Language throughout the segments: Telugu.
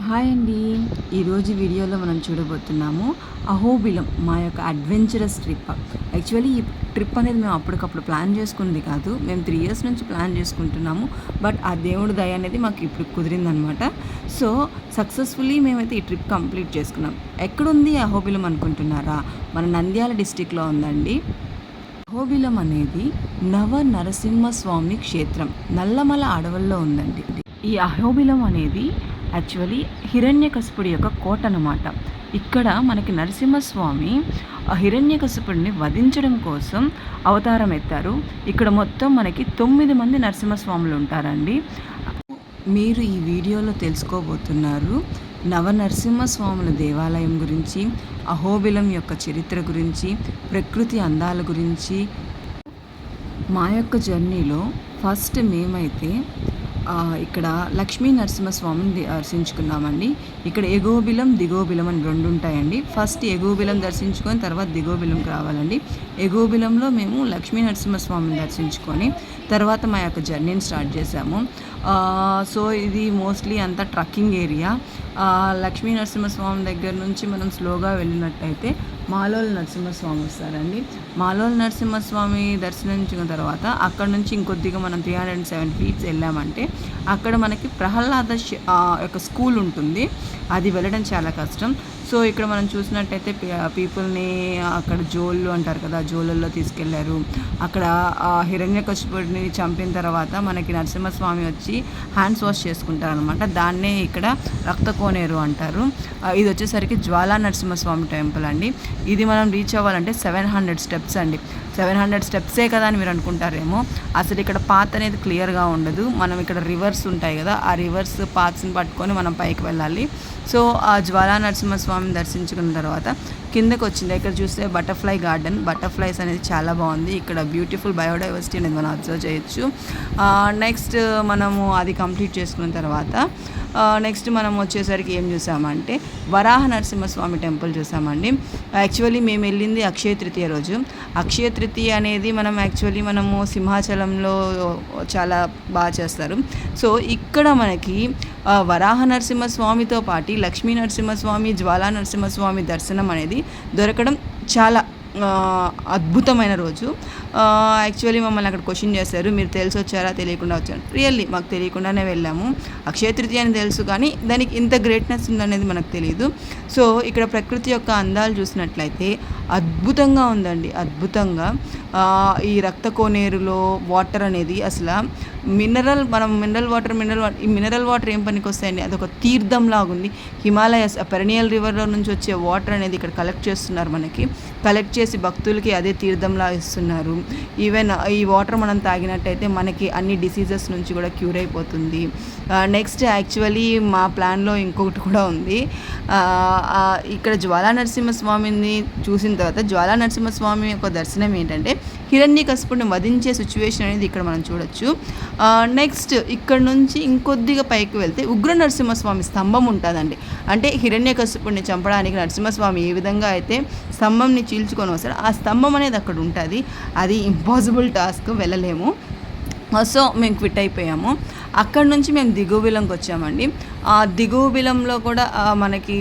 హాయ్ అండి. ఈరోజు వీడియోలో మనం చూడబోతున్నాము అహోబిలం మా యొక్క అడ్వెంచరస్ ట్రిప్. యాక్చువల్లీ ఈ ట్రిప్ అనేది మేము అప్పటికప్పుడు ప్లాన్ చేసుకున్నది కాదు. మేము 3 years నుంచి ప్లాన్ చేసుకుంటున్నాము. బట్ ఆ దేవుడి దయ అనేది మాకు ఇప్పుడు కుదిరిందనమాట. సో సక్సెస్ఫుల్లీ మేమైతే ఈ ట్రిప్ కంప్లీట్ చేసుకున్నాం. ఎక్కడుంది అహోబిలం అనుకుంటున్నారా? మన నంద్యాల డిస్టిక్లో ఉందండి. అహోబిలం అనేది నవ నరసింహస్వామి క్షేత్రం నల్లమల అడవుల్లో ఉందండి. ఈ అహోబిలం అనేది యాక్చువల్లీ హిరణ్యకశిపుడి యొక్క కోట అన్నమాట. ఇక్కడ మనకి నరసింహస్వామి హిరణ్యకశిపుడిని వధించడం కోసం అవతారం ఎత్తారు. ఇక్కడ మొత్తం మనకి 9 మంది నరసింహస్వాములు ఉంటారండి. మీరు ఈ వీడియోలో తెలుసుకోబోతున్నారు నవనరసింహస్వాముల దేవాలయం గురించి, అహోబిలం యొక్క చరిత్ర గురించి, ప్రకృతి అందాల గురించి. మా యొక్క జర్నీలో ఫస్ట్ మేమైతే ఇక్కడ లక్ష్మీ నరసింహస్వామిని దర్శించుకున్నామండి. ఇక్కడ ఎగోబిలం దిగోబిలం అని 2 ఉంటాయండి. ఫస్ట్ ఎగోబిలం దర్శించుకొని తర్వాత దిగోబిలంకి రావాలండి. ఎగోబిలంలో మేము లక్ష్మీ నరసింహస్వామిని దర్శించుకొని తర్వాత మా యొక్క జర్నీని స్టార్ట్ చేసాము. సో ఇది మోస్ట్లీ అంతా ట్రక్కింగ్ ఏరియా. లక్ష్మీ నరసింహస్వామి దగ్గర నుంచి మనం స్లోగా వెళ్ళినట్టయితే మాలోల్ నరసింహస్వామి వస్తారండి. మాలోల్ నరసింహస్వామి దర్శించిన తర్వాత అక్కడ నుంచి ఇంకొద్దిగా మనం 307 feet వెళ్ళామంటే అక్కడ మనకి ప్రహ్లాద యొక్క స్కూల్ ఉంటుంది. అది వెళ్ళడం చాలా కష్టం. సో ఇక్కడ మనం చూసినట్టయితే పీపుల్ని అక్కడ జోళ్ళు అంటారు కదా, జోళ్ళల్లో తీసుకెళ్లారు. అక్కడ హిరణ్యకశిపుడిని చంపిన తర్వాత మనకి నరసింహస్వామి వచ్చి హ్యాండ్స్ వాష్ చేసుకుంటారు అనమాట. దాన్నే ఇక్కడ రక్త కోనేరు అంటారు. ఇది వచ్చేసరికి జ్వాలా నరసింహస్వామి టెంపుల్ అండి. ఇది మనం రీచ్ అవ్వాలంటే 700 steps అండి. 700 stepsే కదా అని మీరు అనుకుంటారేమో. అసలు ఇక్కడ పాత్ అనేది క్లియర్గా ఉండదు. మనం ఇక్కడ రివర్స్ ఉంటాయి కదా, ఆ రివర్స్ పాత్స్ని పట్టుకొని మనం పైకి వెళ్ళాలి. సో ఆ జ్వాలా నరసింహస్వామిని దర్శించుకున్న తర్వాత కిందకు వచ్చింది. ఇక్కడ చూస్తే బటర్ఫ్లై గార్డెన్. బటర్ఫ్లైస్ అనేది చాలా బాగుంది. ఇక్కడ బ్యూటిఫుల్ బయోడైవర్సిటీ అనేది మనం అబ్జర్వ్ చేయొచ్చు. నెక్స్ట్ మనము అది కంప్లీట్ చేసుకున్న తర్వాత నెక్స్ట్ మనం వచ్చేసరికి ఏం చూసామంటే వరాహ నరసింహస్వామి టెంపుల్ చూసామండి. యాక్చువల్లీ మేము వెళ్ళింది అక్షయ తృతీయ రోజు. అక్షయ తృతీయ అనేది మనము సింహాచలంలో చాలా బాగా చేస్తారు. సో ఇక్కడ మనకి వరాహ నరసింహస్వామితో పాటు లక్ష్మీ నరసింహస్వామి, జ్వాలా నరసింహస్వామి దర్శనం అనేది దొరకడం చాలా అద్భుతమైన రోజు. యాక్చువల్లీ మమ్మల్ని అక్కడ క్వశ్చన్ చేశారు, మీరు తెలిసి వచ్చారా తెలియకుండా వచ్చారు. రియల్లీ మాకు తెలియకుండానే వెళ్ళాము. అక్షయ తృతీయ అని తెలుసు కానీ దానికి ఇంత గ్రేట్నెస్ ఉందనేది మనకు తెలియదు. సో ఇక్కడ ప్రకృతి యొక్క అందాలు చూసినట్లయితే అద్భుతంగా ఉందండి. అద్భుతంగా ఈ రక్త కోనేరులో వాటర్ అనేది అసలు మినరల్ వాటర్ ఏం పనికి వస్తాయండి, అదొక తీర్థంలాగా ఉంది. హిమాలయస్ పెరినియల్ రివర్లో నుంచి వచ్చే వాటర్ అనేది ఇక్కడ కలెక్ట్ చేస్తున్నారు. కలెక్ట్ చేసి భక్తులకి అదే తీర్థంలా ఇస్తున్నారు. ఈవెన్ ఈ వాటర్ మనం తాగినట్టయితే మనకి అన్ని డిసీజెస్ నుంచి కూడా క్యూర్ అయిపోతుంది. నెక్స్ట్ యాక్చువల్లీ మా ప్లాన్లో ఇంకొకటి కూడా ఉంది. ఇక్కడ జ్వాలా నరసింహస్వామిని చూసిన తర్వాత జ్వాలా నరసింహస్వామి యొక్క దర్శనం ఏంటంటే హిరణ్యకశిపుడిని వధించే సిచ్యువేషన్ అనేది ఇక్కడ మనం చూడొచ్చు. నెక్స్ట్ ఇక్కడ నుంచి ఇంకొద్దిగా పైకి వెళ్తే ఉగ్ర నరసింహస్వామి స్తంభం ఉంటుందండి. అంటే హిరణ్యకశిపుడిని చంపడానికి నరసింహస్వామి ఏ విధంగా అయితే స్తంభంని చీల్చుకొని వస్తాడు, ఆ స్తంభం అనేది అక్కడ ఉంటుంది. అది ఇంపాసిబుల్ టాస్క్, వెళ్ళలేము. సో మేము క్విట్ అయిపోయాము. అక్కడ నుంచి మేము దిగువబిలంకి వచ్చామండి. ఆ దిగువబిలంలో కూడా మనకి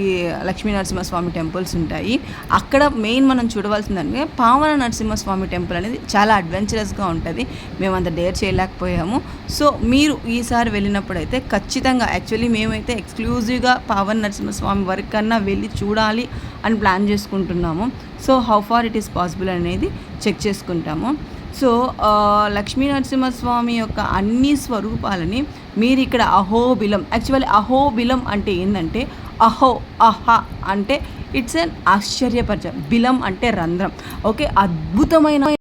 లక్ష్మీ నరసింహస్వామి టెంపుల్స్ ఉంటాయి. అక్కడ మెయిన్ మనం చూడవలసిందంటే పావన నరసింహస్వామి టెంపుల్ అనేది చాలా అడ్వెంచరస్గా ఉంటుంది. మేము అంత డేర్ చేయలేకపోయాము. సో మీరు ఈసారి వెళ్ళినప్పుడైతే ఖచ్చితంగా, యాక్చువల్లీ మేమైతే ఎక్స్క్లూజివ్గా పావన నరసింహస్వామి వరకన్నా వెళ్ళి చూడాలి అని ప్లాన్ చేసుకుంటున్నాము. So how far it is possible అనేది చెక్ చేసుకుంటాము. సో లక్ష్మీ నరసింహస్వామి యొక్క అన్ని స్వరూపాలని మీరు ఇక్కడ అహోబిలం, యాక్చువల్లీ అహోబిలం అంటే ఏంటంటే అహ అంటే ఇట్స్ ఎన్ ఆశ్చర్యపరచ, బిలం అంటే రంధ్రం. ఓకే, అద్భుతమైన